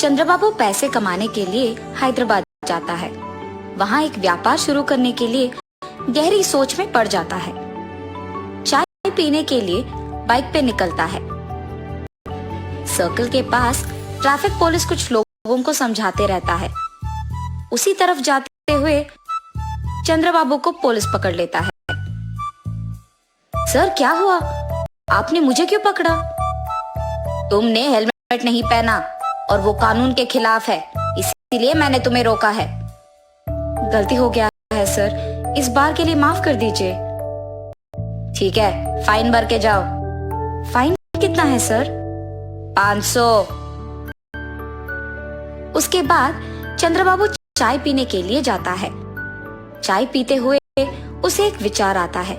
चंद्रबाबू पैसे कमाने के लिए हैदराबाद जाता है। वहाँ एक व्यापार शुरू करने के लिए गहरी सोच में पड़ जाता है। चाय पीने के लिए बाइक पे निकलता है। सर्कल के पास ट्रैफिक पुलिस कुछ लोगों को समझाते रहता है। उसी तरफ जाते हुए चंद्रबाबू को पुलिस पकड़ लेता है। सर क्या हुआ? आपने मुझे क्यों पकड़ा? तुमने हेलमेट नहीं पहना और वो कानून के खिलाफ है, इसीलिए मैंने तुम्हें रोका है। गलती हो गया है सर, इस बार के लिए माफ कर दीजिए। ठीक है, फाइन भर के जाओ। फाइन कितना है सर? 500। उसके बाद चंद्रबाबू चाय पीने के लिए जाता है। चाय पीते हुए उसे एक विचार आता है,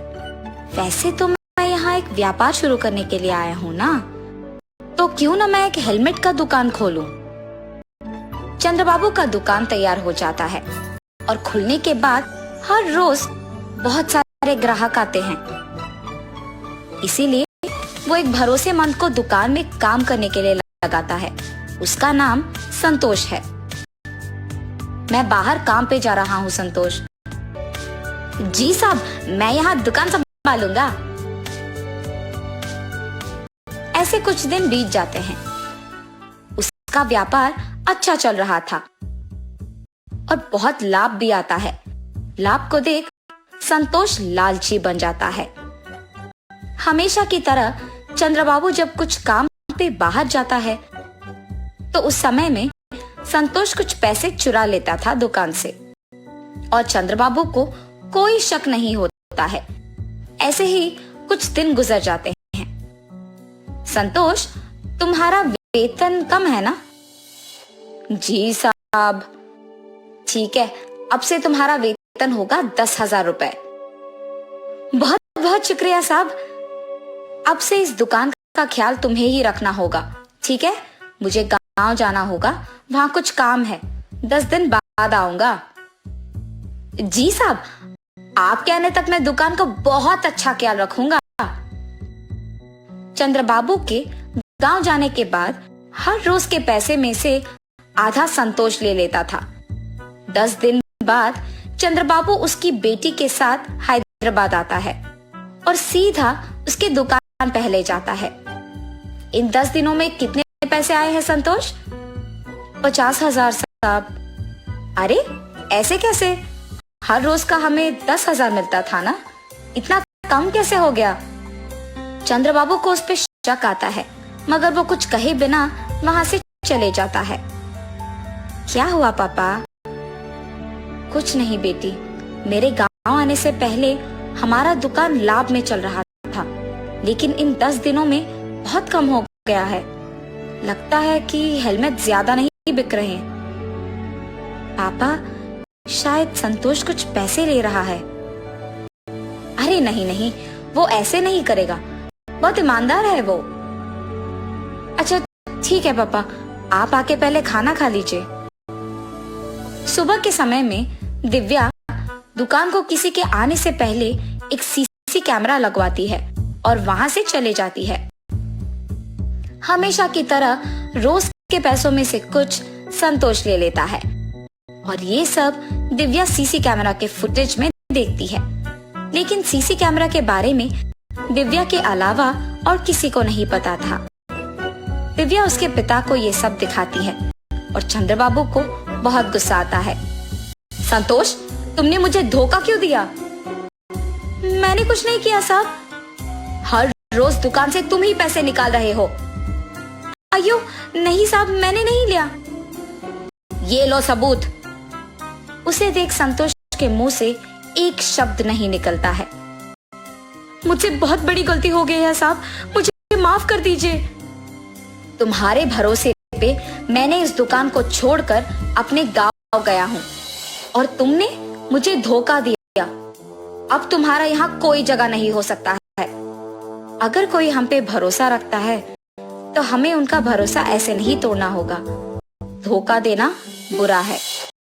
वैसे तो मैं यहाँ एक व्यापार शुरू करने के लिए आया हूँ ना, तो क्यों ना मैं एक हेलमेट का दुकान खोलूं। चंद्रबाबू का दुकान तैयार हो जाता है और खुलने के बाद हर रोज बहुत सारे ग्राहक आते हैं। इसीलिए वो एक भरोसेमंद को दुकान में काम करने के लिए लगाता है। उसका नाम संतोष है। मैं बाहर काम पे जा रहा हूँ संतोष। जी साहब, मैं यहाँ दुकान संभालूंगा। ऐसे कुछ दिन बीत जाते हैं। उसका व्यापार अच्छा चल रहा था और बहुत लाभ भी आता है। लाभ को देख संतोष लालची बन जाता है। हमेशा की तरह चंद्रबाबू जब कुछ काम पे बाहर जाता है तो उस समय में संतोष कुछ पैसे चुरा लेता था दुकान से और चंद्रबाबू को कोई शक नहीं होता है। ऐसे ही कुछ दिन गुजर जाते हैं। संतोष, तुम्हारा वेतन कम है ना? जी साहब। ठीक है, अब से तुम्हारा वेतन होगा 10,000 रुपए। बहुत बहुत शुक्रिया साहब। अब से इस दुकान का ख्याल तुम्हें ही रखना होगा, ठीक है? मुझे गांव जाना होगा, वहां कुछ काम है। 10 दिन बाद आऊंगा। जी साहब, आपके आने तक मैं दुकान का बहुत अच्छा ख्याल रखूंगा। चंद्रबाबू के गांव जाने के बाद हर रोज के पैसे में से आधा संतोष ले लेता था। 10 दिन बाद चंद्रबाबू उसकी बेटी के साथ हैदराबाद आता है और सीधा उसकी दुकान पहले जाता है। इन 10 दिनों में कितने पैसे आए हैं संतोष? 50,000 साहब। अरे ऐसे कैसे? हर रोज का हमें 10,000 मिलता था ना, इतना कम कैसे हो गया? चंद्रबाबू को उस पे शक आता है, मगर वो कुछ कहे बिना वहां से चले जाता है। क्या हुआ पापा? कुछ नहीं बेटी, मेरे गांव आने से पहले हमारा दुकान लाभ में चल रहा था, लेकिन इन 10 दिनों में बहुत कम हो गया है। लगता है कि हेलमेट ज्यादा नहीं बिक रहे हैं। पापा, शायद संतोष कुछ पैसे ले रहा है। अरे नहीं नहीं, वो ऐसे नहीं करेगा, बहुत ईमानदार है वो। अच्छा ठीक है पापा, आप आके पहले खाना खा लीजिए। सुबह के समय में दिव्या दुकान को किसी के आने से पहले एक सीसी कैमरा लगवाती है और वहां से चले जाती है। हमेशा की तरह रोज के पैसों में से कुछ संतोष ले लेता है और ये सब दिव्या सीसी कैमरा के फुटेज में देखती है। लेकिन सीसी कैमरा के बारे में दिव्या के अलावा और किसी को नहीं पता था। दिव्या उसके पिता को ये सब दिखाती है और चंद्रबाबू को बहुत गुस्सा आता है। संतोष, तुमने मुझे धोखा क्यों दिया? मैंने कुछ नहीं किया साहब। हर रोज दुकान से तुम ही पैसे निकाल रहे हो। अयो नहीं साहब, मैंने नहीं लिया। ये लो सबूत। उसे देख संतोष के मुंह से एक शब्द नहीं निकलता है। मुझसे बहुत बड़ी गलती हो गई है साहब, मुझे माफ कर दीजिए। तुम्हारे भरोसे पे मैंने इस दुकान को छोड़कर अपने गांव गया हूँ और तुमने मुझे धोखा दिया। अब तुम्हारा यहाँ कोई जगह नहीं हो सकता है। अगर कोई हम पे भरोसा रखता है तो हमें उनका भरोसा ऐसे नहीं तोड़ना होगा। धोखा देना बुरा है।